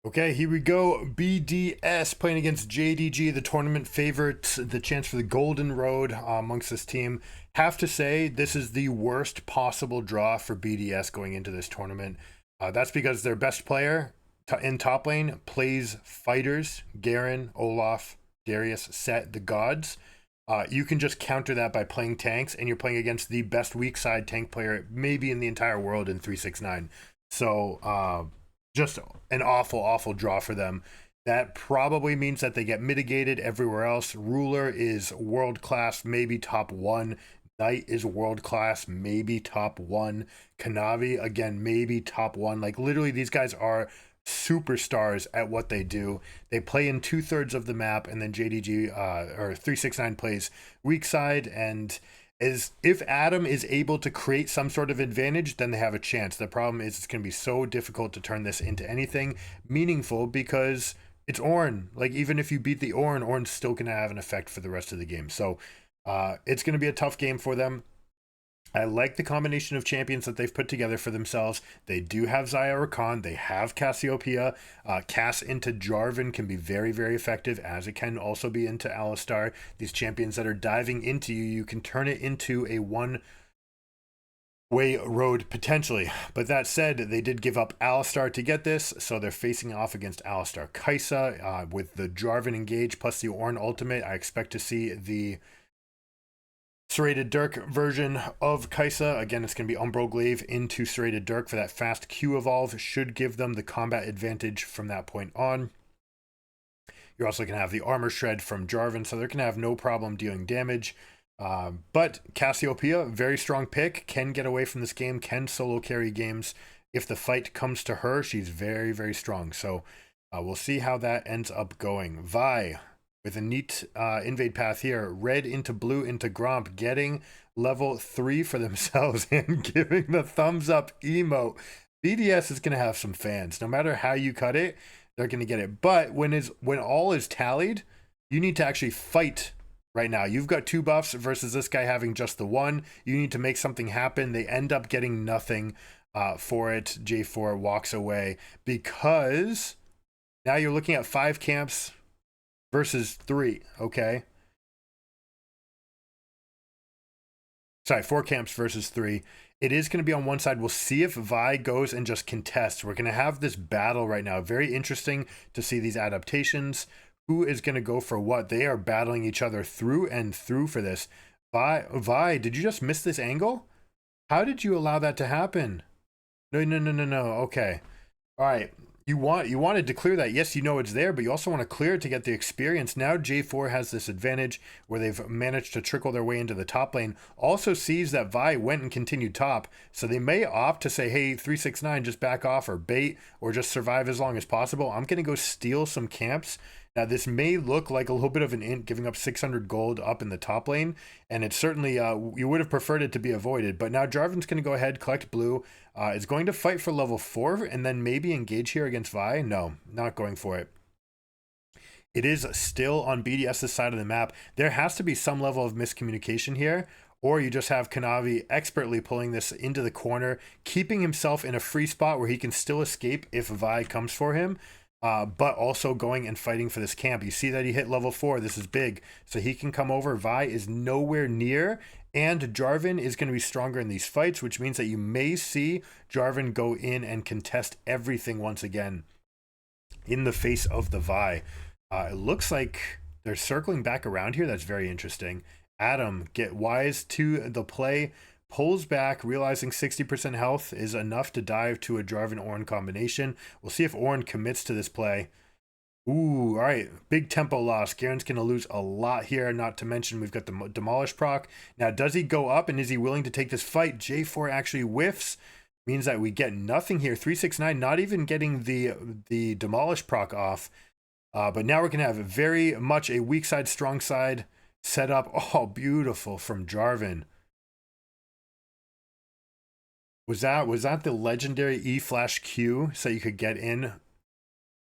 Okay, here we go. BDS playing against JDG, the tournament favorites, the chance for the golden road amongst this team. Have to say, this is the worst possible draw for BDS going into this tournament. That's because their best player in top lane plays fighters, Garen, Olaf, Darius, Set, the gods. You can just counter that by playing tanks, and you're playing against the best weak side tank player maybe in the entire world in 369. So, just an awful draw for them. That probably means that they get mitigated everywhere else. Ruler is world class, maybe top 1. Knight is world class, maybe top 1. Kanavi, again, maybe top 1. Like, literally, these guys are superstars at what they do. They play in 2/3 of the map, and then JDG or 369 plays weak side, and is if Adam is able to create some sort of advantage, then they have a chance. The problem is it's going to be so difficult to turn this into anything meaningful because it's Ornn. Like, even if you beat the Ornn's still going to have an effect for the rest of the game. So it's going to be a tough game for them. I like the combination of champions that they've put together for themselves. They do have Xayah Rakan. They have Cassiopeia. Cass into Jarvan can be very, very effective, as it can also be into Alistar. These champions that are diving into you, you can turn it into a one-way road potentially. But that said, they did give up Alistar to get this, so they're facing off against Alistar Kai'Sa with the Jarvan engage plus the Ornn ultimate. I expect to see the Serrated Dirk version of Kai'Sa. Again, it's going to be Umbral Glaive into Serrated Dirk for that fast Q evolve. Should give them the combat advantage from that point on. You're also going to have the Armor Shred from Jarvan, so they're going to have no problem dealing damage. But Cassiopeia, very strong pick, can get away from this game, can solo carry games. If the fight comes to her, she's very, very strong. So we'll see how that ends up going. Vi, with a neat invade path here. Red into blue into Gromp, getting level 3 for themselves and giving the thumbs up emote. BDS is going to have some fans. No matter how you cut it, they're going to get it. But when all is tallied, you need to actually fight right now. You've got 2 buffs versus this guy having just the 1. You need to make something happen. They end up getting nothing for it. J4 walks away because now you're looking at 5 camps versus 3, okay? Sorry, 4 camps versus 3. It is going to be on one side. We'll see if Vi goes and just contests. We're going to have this battle right now. Very interesting to see these adaptations. Who is going to go for what? They are battling each other through and through for this. Vi, did you just miss this angle? How did you allow that to happen? No. Okay. All right. You wanted to clear that. Yes, you know it's there, but you also want to clear it to get the experience. Now J4 has this advantage where they've managed to trickle their way into the top lane. Also sees that Vi went and continued top, so they may opt to say, hey, 369, just back off or bait or just survive as long as possible. I'm going to go steal some camps. Now, this may look like a little bit of an int, giving up 600 gold up in the top lane, and it's certainly, you would have preferred it to be avoided, but now Jarvan's going to go ahead, collect blue, is going to fight for level 4, and then maybe engage here against Vi. No, not going for it. It is still on BDS's side of the map. There has to be some level of miscommunication here, or you just have Kanavi expertly pulling this into the corner, keeping himself in a free spot where he can still escape if Vi comes for him. But also going and fighting for this camp. You see that he hit level 4. This is big. So he can come over. Vi is nowhere near. And Jarvan is going to be stronger in these fights, which means that you may see Jarvan go in and contest everything once again in the face of the Vi. It looks like they're circling back around here. That's very interesting. Adam, get wise to the play. Pulls back, realizing 60% health is enough to dive to a Jarvan Ornn combination. We'll see if Ornn commits to this play. Ooh, all right. Big tempo loss. Garen's going to lose a lot here, not to mention we've got the Demolish proc. Now, does he go up, and is he willing to take this fight? J4 actually whiffs. Means that we get nothing here. 369 not even getting the Demolish proc off. But now we're going to have very much a weak side, strong side set up. Oh, beautiful from Jarvan. Was that the legendary E/Q so you could get in,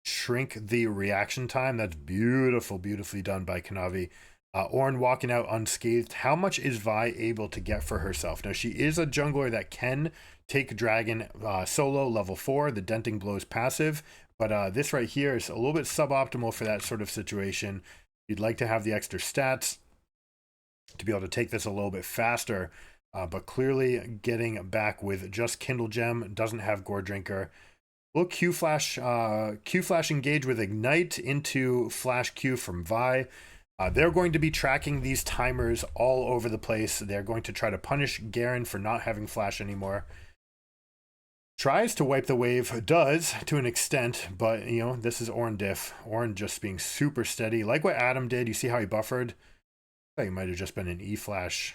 shrink the reaction time? That's beautifully done by Kanavi. Ornn walking out unscathed. How much is Vi able to get for herself? Now, she is a jungler that can take Dragon solo, level 4, the Denting Blows passive, But this right here is a little bit suboptimal for that sort of situation. You'd like to have the extra stats to be able to take this a little bit faster. But clearly getting back with just Kindle Gem, doesn't have Gore Drinker. Will Q Flash engage with Ignite into Flash Q from Vi. They're going to be tracking these timers all over the place. They're going to try to punish Garen for not having Flash anymore. Tries to wipe the wave, does to an extent, but you know, this is Ornn diff. Ornn just being super steady, like what Adam did. You see how he buffered? I thought he might have just been an E-Flash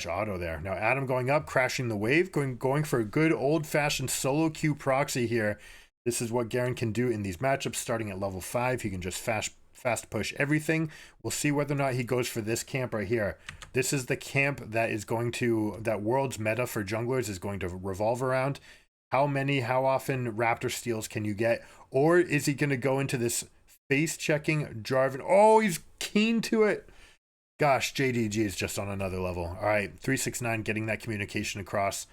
auto there. Now Adam going up, crashing the wave, going for a good old-fashioned solo Q proxy here. This is what Garen can do in these matchups. Starting at level 5, he can just fast push everything. We'll see whether or not he goes for this camp right here. This is the camp that is going to, that Worlds meta for junglers is going to revolve around. How often Raptor steals can you get? Or is he going to go into this face checking Jarvan? Oh, he's keen to it. Gosh, JDG is just on another level. All right, 369 getting that communication across.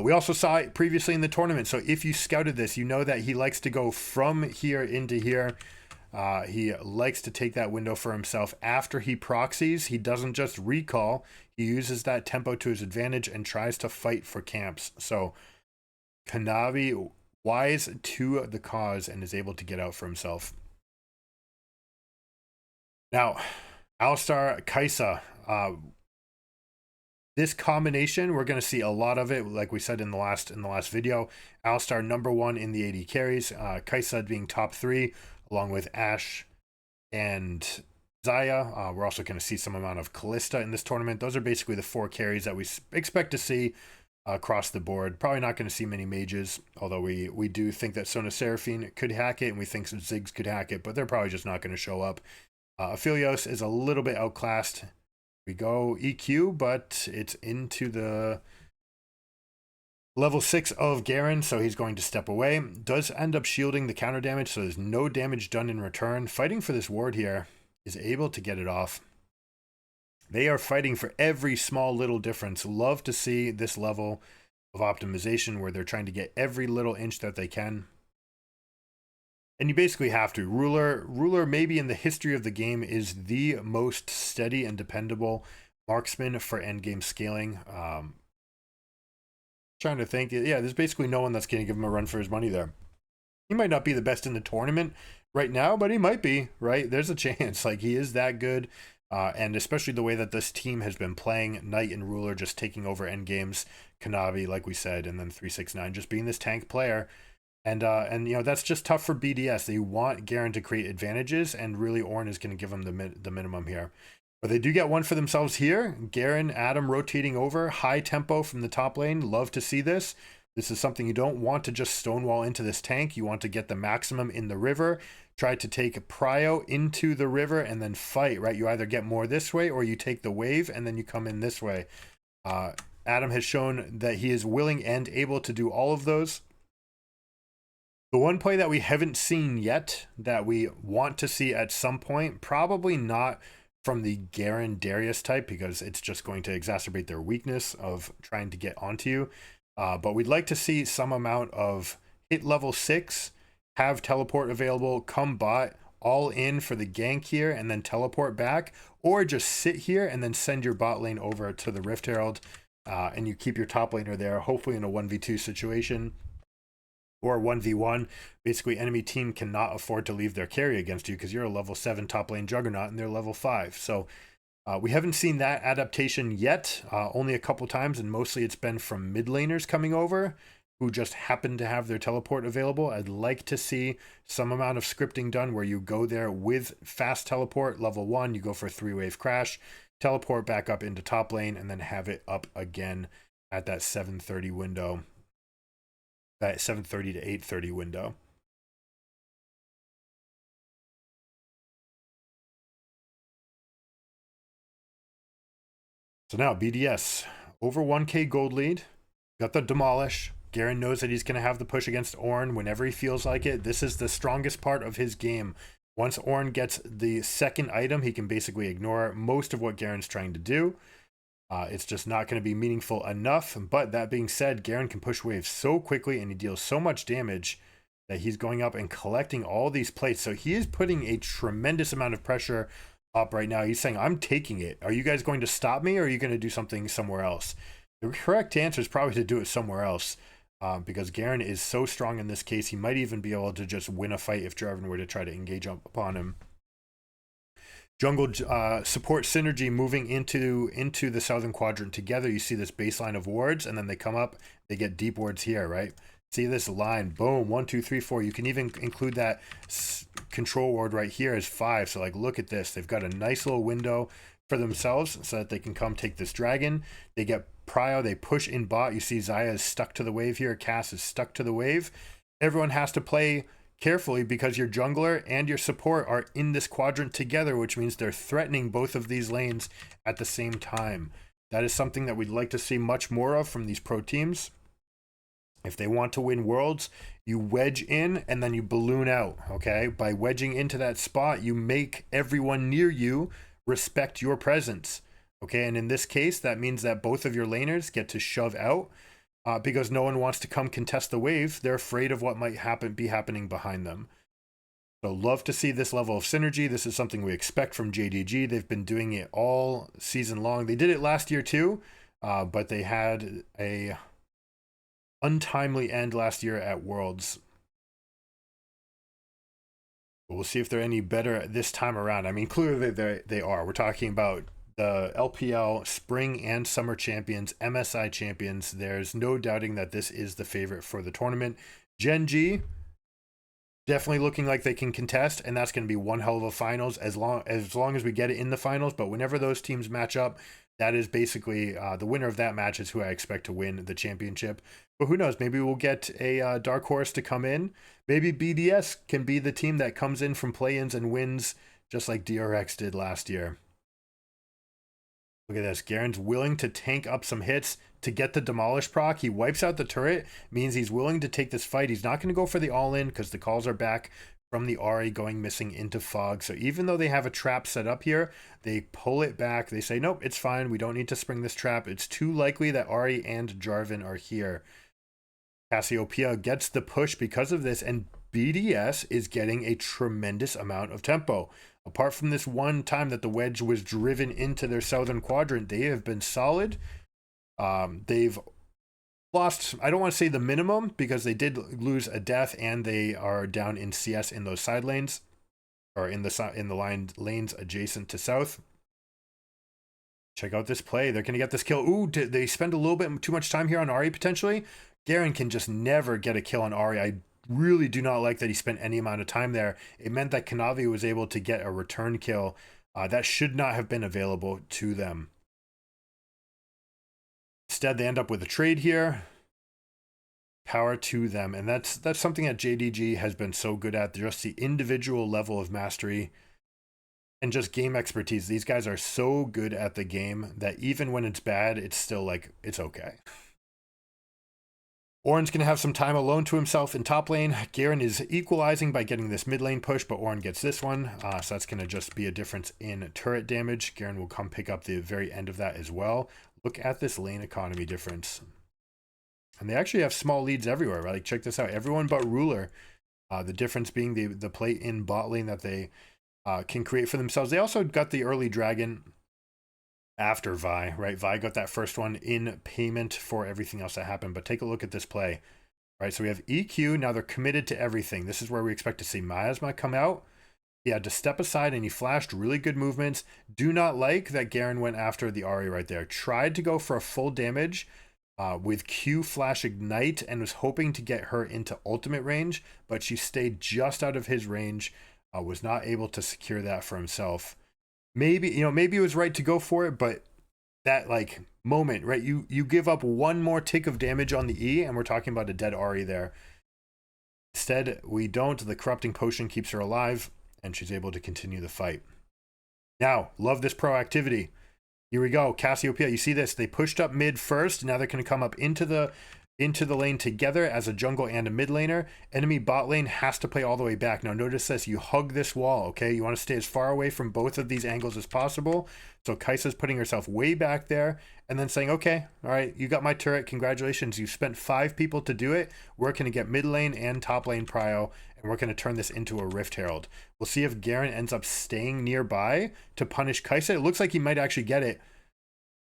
We also saw it previously in the tournament. So if you scouted this, you know that he likes to go from here into here. He likes to take that window for himself after he proxies. He doesn't just recall. He uses that tempo to his advantage and tries to fight for camps. So Kanavi wise to the cause and is able to get out for himself. Now, Alistar, Kai'Sa. This combination, we're going to see a lot of it, like we said in the last video. Alistar #1 in the AD carries. Kai'Sa being top 3, along with Ashe and Xayah. We're also going to see some amount of Kalista in this tournament. Those are basically the 4 carries that we expect to see across the board. Probably not going to see many mages, although we do think that Sona Seraphine could hack it, and we think some Ziggs could hack it, but they're probably just not going to show up. Aphelios is a little bit outclassed. We go EQ, but it's into the level 6 of Garen, so he's going to step away. Does end up shielding the counter damage, so there's no damage done in return. Fighting for this ward here, is able to get it off. They are fighting for every small little difference. Love to see this level of optimization where they're trying to get every little inch that they can. And you basically have to. Ruler maybe in the history of the game is the most steady and dependable marksman for endgame scaling. Trying to think. Yeah, there's basically no one that's going to give him a run for his money there. He might not be the best in the tournament right now, but he might be, right? There's a chance. Like, he is that good. And especially the way that this team has been playing, Knight and Ruler just taking over endgames, Kanavi, like we said, and then 369 just being this tank player. And you know, that's just tough for BDS. They want Garen to create advantages, and really Ornn is going to give them the minimum here. But they do get one for themselves here. Garen, Adam rotating over, high tempo from the top lane. Love to see this. This is something you don't want to just stonewall into this tank. You want to get the maximum in the river. Try to take Prio into the river and then fight, right? You either get more this way or you take the wave and then you come in this way. Adam has shown that he is willing and able to do all of those. The one play that we haven't seen yet that we want to see at some point, probably not from the Garen Darius type, because it's just going to exacerbate their weakness of trying to get onto you. But we'd like to see some amount of hit level 6, have teleport available, come bot, all in for the gank here, and then teleport back, or just sit here and then send your bot lane over to the Rift Herald, and you keep your top laner there, hopefully in a 1v2 situation. Or 1v1, basically enemy team cannot afford to leave their carry against you because you're a level 7 top lane juggernaut and they're level 5. So we haven't seen that adaptation yet, only a couple times, and mostly it's been from mid laners coming over who just happen to have their teleport available. I'd like to see some amount of scripting done where you go there with fast teleport, level 1, you go for a 3-wave crash, teleport back up into top lane, and then have it up again at that 7:30 window. That 7:30 to 8:30 window. So now BDS over 1k gold lead. Got the demolish. Garen knows that he's going to have the push against Ornn whenever he feels like it. This is the strongest part of his game. Once Ornn gets the second item, he can basically ignore most of what Garen's trying to do. It's just not going to be meaningful enough. But that being said, Garen can push waves so quickly and he deals so much damage that he's going up and collecting all these plates. So he is putting a tremendous amount of pressure up right now. He's saying, I'm taking it. Are you guys going to stop me, or are you going to do something somewhere else? The correct answer is probably to do it somewhere else, because Garen is so strong in this case. He might even be able to just win a fight if Jarvan were to try to engage up upon him. Jungle support synergy moving into the southern quadrant together. You see this baseline of wards, and then they come up, they get deep wards here, right? See this line, boom, 1 2 3 4. You can even include that control ward right here as 5. So like, look at this, they've got a nice little window for themselves so that they can come take this dragon. They get prio, they push in bot. You see Xayah is stuck to the wave here, Cass is stuck to the wave. Everyone has to play carefully because your jungler and your support are in this quadrant together, which means they're threatening both of these lanes at the same time. That is something that we'd like to see much more of from these pro teams. If they want to win worlds, you wedge in and then you balloon out, okay? By wedging into that spot, you make everyone near you respect your presence, okay? And in this case, that means that both of your laners get to shove out, because no one wants to come contest the wave. They're afraid of what might be happening behind them. So love to see this level of synergy. This is something we expect from JDG. They've been doing it all season long. They did it last year too, but they had a untimely end last year at Worlds. But we'll see if they're any better this time around. I mean, clearly they are. We're talking about the LPL spring and summer champions, MSI champions. There's no doubting that this is the favorite for the tournament. Gen G definitely looking like they can contest, and that's going to be one hell of a finals as long as we get it in the finals. But whenever those teams match up, that is basically the winner of that match is who I expect to win the championship. But who knows? Maybe we'll get a dark horse to come in. Maybe BDS can be the team that comes in from play-ins and wins, just like DRX did last year. Look at this. Garen's willing to tank up some hits to get the demolish proc. He wipes out the turret, means he's willing to take this fight. He's not going to go for the all-in because the calls are back from the Ahri going missing into fog. So even though they have a trap set up here, they pull it back. They say, nope, it's fine. We don't need to spring this trap. It's too likely that Ahri and Jarvan are here. Cassiopeia gets the push because of this, and BDS is getting a tremendous amount of tempo. Apart from this one time that the wedge was driven into their southern quadrant, they have been solid. They've lost, I don't want to say the minimum, because they did lose a death and they are down in CS in those side lanes, or in the lanes adjacent to south. Check out this play. They're going to get this kill. Ooh, they spend a little bit too much time here on Ahri potentially. Garen can just never get a kill on Ahri. I really do not like that he spent any amount of time there. It meant that Kanavi was able to get a return kill. That should not have been available to them. Instead, they end up with a trade here. Power to them. And that's something that JDG has been so good at. Just the individual level of mastery and just game expertise. These guys are so good at the game that even when it's bad, it's still like, it's okay. Ornn's going to have some time alone to himself in top lane. Garen is equalizing by getting this mid lane push, but Ornn gets this one. So that's going to just be a difference in turret damage. Garen will come pick up the very end of that as well. Look at this lane economy difference. And they actually have small leads everywhere, right? Like, check this out. Everyone but Ruler. The difference being the play in bot lane that they can create for themselves. They also got the early dragon after Vi, right? Vi got that first one in payment for everything else that happened. But take a look at this play, right? So we have EQ. Now they're committed to everything. This is where we expect to see Miasma come out. He had to step aside and he flashed really good movements. Do not like that Garen went after the Ahri right there. Tried to go for a full damage with Q flash ignite and was hoping to get her into ultimate range, but she stayed just out of his range. Was not able to secure that for himself. Maybe it was right to go for it, but that like moment, right? You give up one more tick of damage on the E, and we're talking about a dead Ahri there. Instead, we don't. The corrupting potion keeps her alive, and she's able to continue the fight. Now, love this proactivity. Here we go, Cassiopeia. You see this? They pushed up mid first. Now they're going to come up into the into the lane together as a jungle and a mid laner. Enemy bot lane has to play all the way back. Now notice this, you hug this wall, okay? You want to stay as far away from both of these angles as possible. So Kai'Sa's putting herself way back there and then saying, okay, all right, you got my turret, congratulations. You've spent 5 people to do it. We're going to get mid lane and top lane prio, and we're going to turn this into a Rift Herald. We'll see if Garen ends up staying nearby to punish Kai'Sa. It looks like he might actually get it.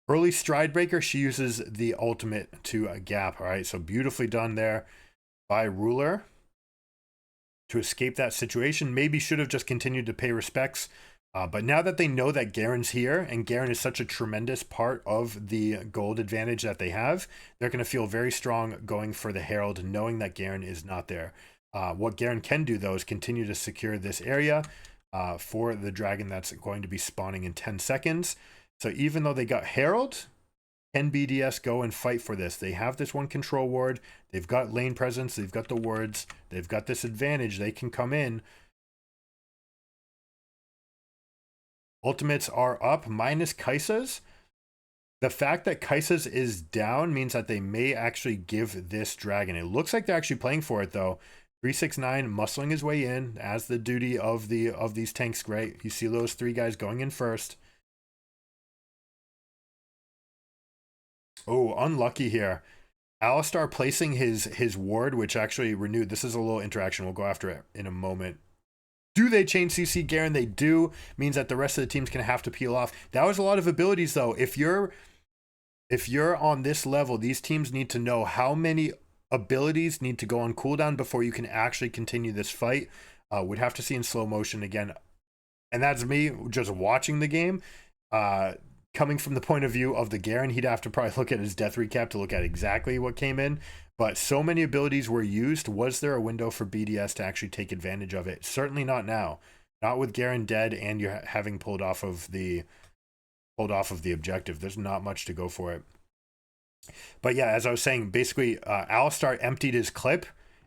Early Stride Breaker, she uses the ultimate to gap. All right, so beautifully done there by Ruler to escape that situation. Maybe should have just continued to pay respects. But now that they know that Garen's here, and Garen is such a tremendous part of the gold advantage that they have, they're going to feel very strong going for the Herald, knowing that Garen is not there. What Garen can do, though, is continue to secure this area for the dragon that's going to be spawning in 10 seconds. So even though they got Herald, can BDS go and fight for this? They have this one control ward. They've got lane presence. They've got the wards. They've got this advantage. They can come in. Ultimates are up, minus Kai'Sa's. The fact that Kai'Sa's is down means that they may actually give this dragon. It looks like they're actually playing for it, though. 369 muscling his way in as the duty of these tanks, right? You see those 3 guys going in first. Oh, unlucky here. Alistar placing his ward, which actually renewed. This is a little interaction. We'll go after it in a moment. Do they chain CC Garen? They do. Means that the rest of the team's going to have to peel off. That was a lot of abilities, though. If you're on this level, these teams need to know how many abilities need to go on cooldown before you can actually continue this fight. We'd have to see in slow motion again. And that's me just watching the game. Coming from the point of view of the Garen, he'd have to probably look at his death recap to look at exactly what came in. But so many abilities were used. Was there a window for BDS to actually take advantage of it? Certainly not now. Not with Garen dead and you having pulled off of the objective. There's not much to go for it. But yeah, as I was saying, basically Alistar emptied his clip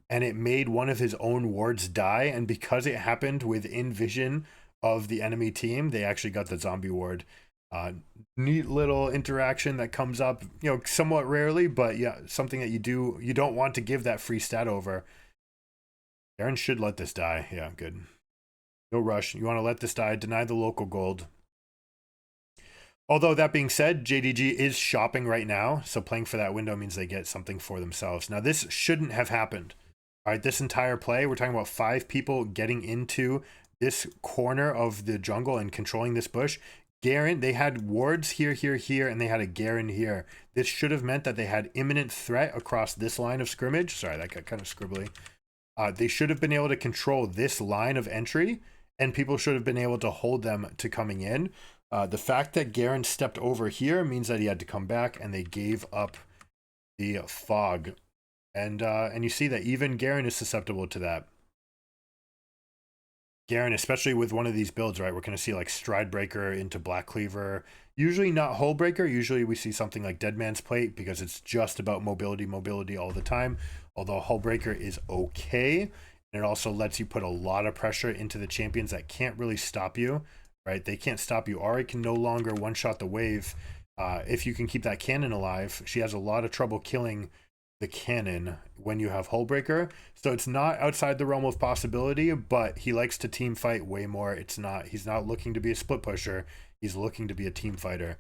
and it made one of his own wards die. And because it happened within vision of the enemy team, they actually got the zombie ward. Neat little interaction that comes up, somewhat rarely, but yeah, something that you don't want to give that free stat over. Garen should let this die. Yeah, good. No rush. You want to let this die, deny the local gold. Although that being said, JDG is shopping right now, so playing for that window means they get something for themselves. Now, this shouldn't have happened. All right, this entire play, we're talking about 5 people getting into this corner of the jungle and controlling this bush. Garen, they had wards here, and they had a Garen here. This should have meant that they had imminent threat across this line of scrimmage. Sorry, that got kind of scribbly. They should have been able to control this line of entry, and people should have been able to hold them to coming in. The fact that Garen stepped over here means that he had to come back, and they gave up the fog. And you see that even Garen is susceptible to that. Garen, especially with one of these builds, right? We're going to see like Stride Breaker into Black Cleaver. Usually not Hull Breaker. Usually we see something like Dead Man's Plate because it's just about mobility all the time. Although Hull Breaker is okay. And it also lets you put a lot of pressure into the champions that can't really stop you, right? They can't stop you. Ahri can no longer one-shot the wave. If you can keep that cannon alive, she has a lot of trouble killing the cannon when you have Hullbreaker. So it's not outside the realm of possibility, but he likes to team fight way more. He's not looking to be a split pusher. He's looking to be a team fighter.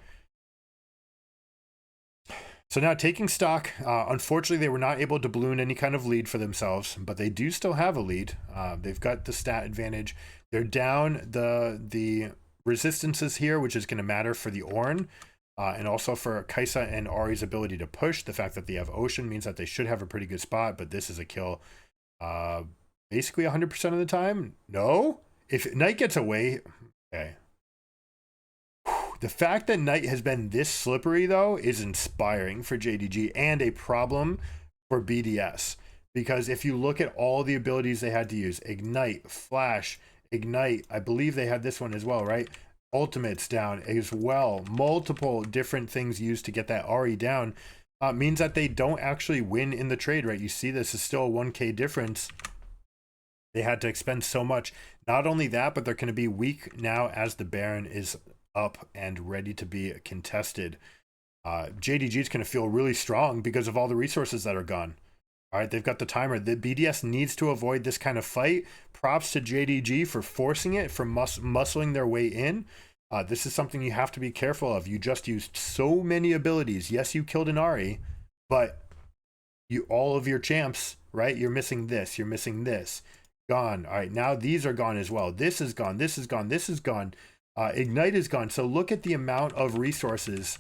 So now taking stock, unfortunately they were not able to balloon any kind of lead for themselves, but they do still have a lead. They've got the stat advantage. They're down the resistances here, which is going to matter for the Ornn. And also for Kai'Sa and Ahri's ability to push. The fact that they have Ocean means that they should have a pretty good spot, but this is a kill basically 100% of the time. No? If Knight gets away... Okay. The fact that Knight has been this slippery, though, is inspiring for JDG and a problem for BDS. Because if you look at all the abilities they had to use, Ignite, Flash, Ignite, I believe they had this one as well, right? Ultimates down as well. Multiple different things used to get that Ahri down means that they don't actually win in the trade, right? You see this is still a 1k difference. They had to expend so much. Not only that, but they're going to be weak now as the Baron is up and ready to be contested. JDG is going to feel really strong because of all the resources that are gone. All right, they've got the timer. The BDS needs to avoid this kind of fight. Props to JDG for forcing it, for muscling their way in. This is something you have to be careful of. You just used so many abilities. Yes, you killed an Ahri, but all of your champs, right? You're missing this. You're missing this. Gone. All right, now these are gone as well. This is gone. This is gone. This is gone. Ignite is gone. So look at the amount of resources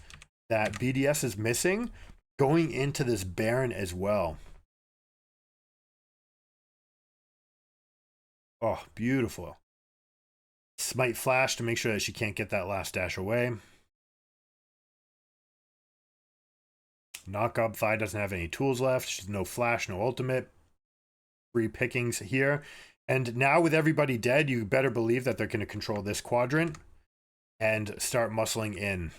that BDS is missing going into this Baron as well. Oh, beautiful. Smite flash to make sure that she can't get that last dash away. Knock up. Vi doesn't have any tools left. She's no flash, no ultimate. Free pickings here. And now with everybody dead, you better believe that they're going to control this quadrant and start muscling in.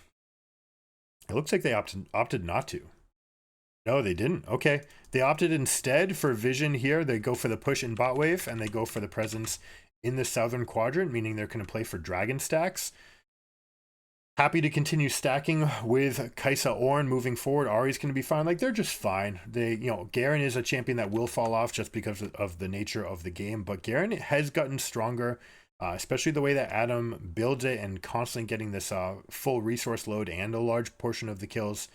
It looks like they opted not to. No, they didn't. Okay. They opted instead for vision here. They go for the push in bot wave, and they go for the presence in the southern quadrant, meaning they're going to play for dragon stacks. Happy to continue stacking with Kai'Sa Ornn moving forward. Ahri's going to be fine. Like, they're just fine. They, Garen is a champion that will fall off just because of the nature of the game, but Garen has gotten stronger, especially the way that Adam builds it and constantly getting this full resource load and a large portion of the kills.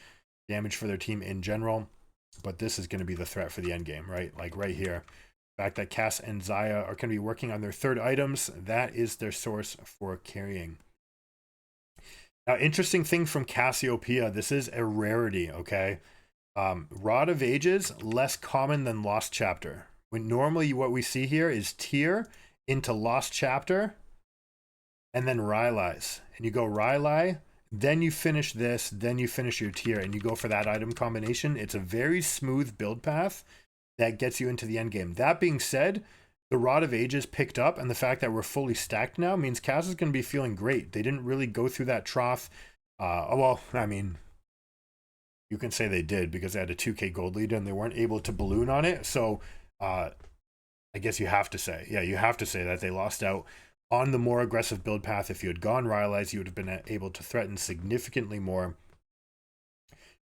Damage for their team in general, but this is going to be the threat for the end game, right? Like right here. The fact that Cass and Xayah are going to be working on their third items, that is their source for carrying. Now, interesting thing from Cassiopeia, this is a rarity, okay? Rod of Ages, less common than Lost Chapter. When normally what we see here is Tear into Lost Chapter, and then Rylai's. And you go Rylai, then you finish this, then you finish your Tear, and you go for that item combination. It's a very smooth build path that gets you into the end game. That being said, the Rod of Ages picked up, and the fact that we're fully stacked now means Cass is going to be feeling great. They didn't really go through that trough. Well, I mean, you can say they did because they had a 2k gold lead and they weren't able to balloon on it. So I guess you have to say, yeah, you have to say that they lost out on the more aggressive build path. If you had gone Rylai's, you would have been able to threaten significantly more.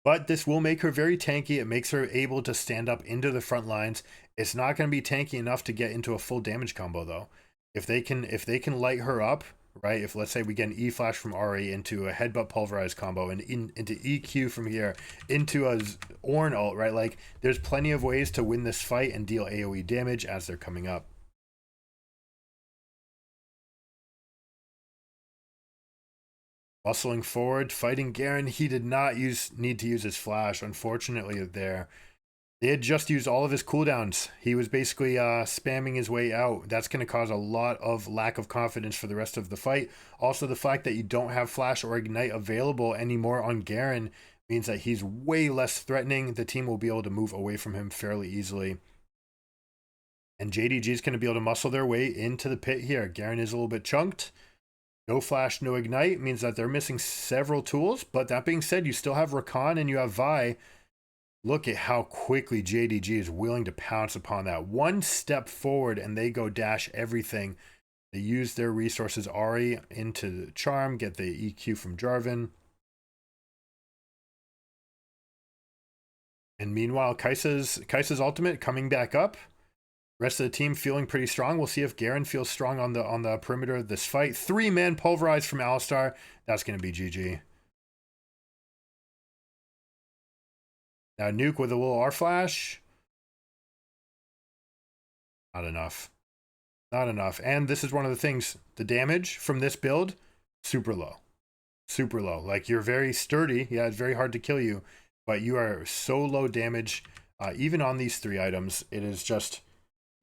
But this will make her very tanky. It makes her able to stand up into the front lines. It's not going to be tanky enough to get into a full damage combo, though. If they can light her up, right? If, let's say, we get an E flash from Ahri into a headbutt pulverize combo and into EQ from here into a Ornn ult, right? Like, there's plenty of ways to win this fight and deal AoE damage as they're coming up. Muscling forward, fighting Garen. He did not need to use his flash. Unfortunately, they had just used all of his cooldowns. He was basically spamming his way out. That's going to cause a lot of lack of confidence for the rest of the fight. Also, the fact that you don't have flash or ignite available anymore on Garen means that he's way less threatening. The team will be able to move away from him fairly easily. And JDG is going to be able to muscle their way into the pit here. Garen is a little bit chunked. No flash, no ignite means that they're missing several tools. But that being said, you still have Rakan and you have Vi. Look at how quickly JDG is willing to pounce upon that. One step forward and they go dash everything. They use their resources. Ahri into the charm, get the EQ from Jarvan. And meanwhile, Kai'Sa's ultimate coming back up. Rest of the team feeling pretty strong. We'll see if Garen feels strong on the perimeter of this fight. 3-man pulverized from Alistar. That's going to be GG. Now Nuke with a little R flash. Not enough. Not enough. And this is one of the things. The damage from this build, super low. Super low. Like, you're very sturdy. Yeah, it's very hard to kill you. But you are so low damage. Even on these 3 items, it is just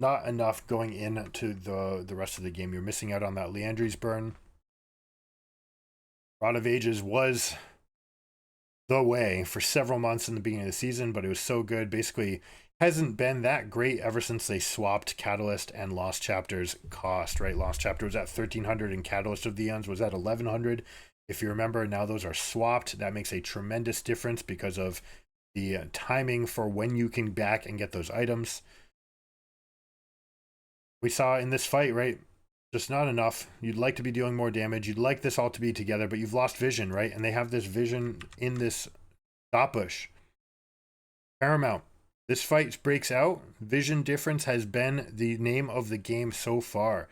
not enough going into the rest of the game. You're missing out on that Liandry's burn. Rod of Ages was the way for several months in the beginning of the season, but it was so good. Basically, hasn't been that great ever since they swapped Catalyst and Lost Chapter's cost, right? Lost Chapter was at 1,300 and Catalyst of the Eons was at 1,100. If you remember, now those are swapped. That makes a tremendous difference because of the timing for when you can back and get those items. We saw in this fight, right? Just not enough. You'd like to be dealing more damage. You'd like this all to be together, but you've lost vision, right? And they have this vision in this Dot Bush. Paramount. This fight breaks out. Vision difference has been the name of the game so far.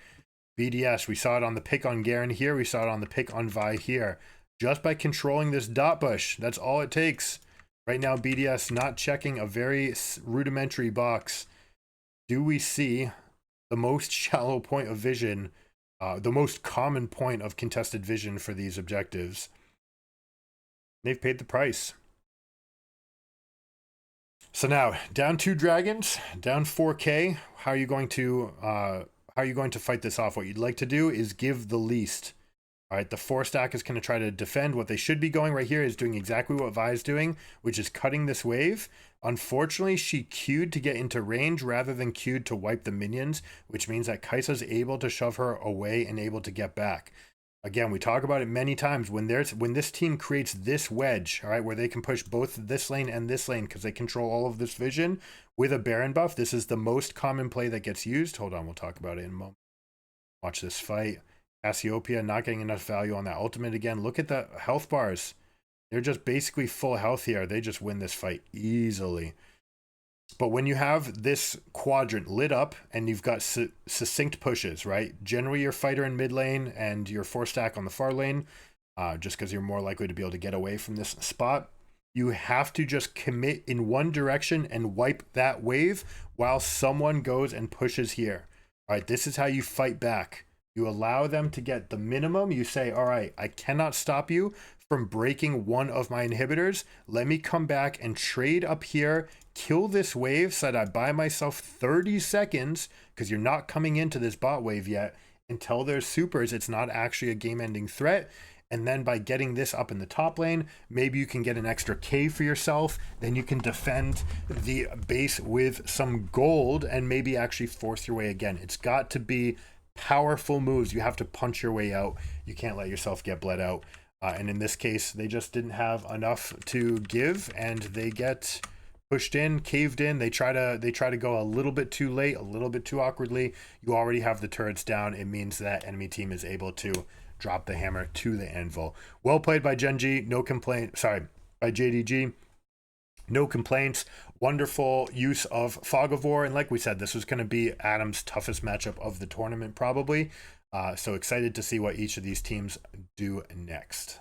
BDS, we saw it on the pick on Garen here. We saw it on the pick on Vi here. Just by controlling this dot bush, that's all it takes. Right now, BDS not checking a very rudimentary box. Do we see the most shallow point of vision, the most common point of contested vision for these objectives? They've paid the price. So now, down 2 dragons, down 4K. How are you going to fight this off? What you'd like to do is give the least. All right, the 4 stack is going to try to defend. What they should be going right here is doing exactly what Vi is doing, which is cutting this wave. Unfortunately, she queued to get into range rather than queued to wipe the minions, which means that Kai'Sa's able to shove her away and able to get back. Again, we talk about it many times. When this team creates this wedge, all right, where they can push both this lane and this lane because they control all of this vision with a Baron buff, this is the most common play that gets used. Hold on, we'll talk about it in a moment. Watch this fight. Cassiopeia not getting enough value on that ultimate again. Look at the health bars. They're just basically full health here. They just win this fight easily. But when you have this quadrant lit up and you've got succinct pushes, right? Generally your fighter in mid lane and your 4 stack on the far lane, just because you're more likely to be able to get away from this spot. You have to just commit in one direction and wipe that wave while someone goes and pushes here. All right, this is how you fight back. You allow them to get the minimum. You say, all right, I cannot stop you from breaking one of my inhibitors. Let me come back and trade up here, kill this wave so that I buy myself 30 seconds because you're not coming into this bot wave yet. Until there's supers, it's not actually a game-ending threat. And then by getting this up in the top lane, maybe you can get an extra K for yourself. Then you can defend the base with some gold and maybe actually force your way again. It's got to be powerful moves. You have to punch your way out. You can't let yourself get bled out. And in this case, they just didn't have enough to give, and they get pushed in, caved in. They try to go a little bit too late, a little bit too awkwardly. You already have the turrets down. It means that enemy team is able to drop the hammer to the anvil. Well played by Genji. No complaint. Sorry, by JDG. No complaints. Wonderful use of Fog of War. And like we said, this was going to be Adam's toughest matchup of the tournament, probably. So excited to see what each of these teams do next.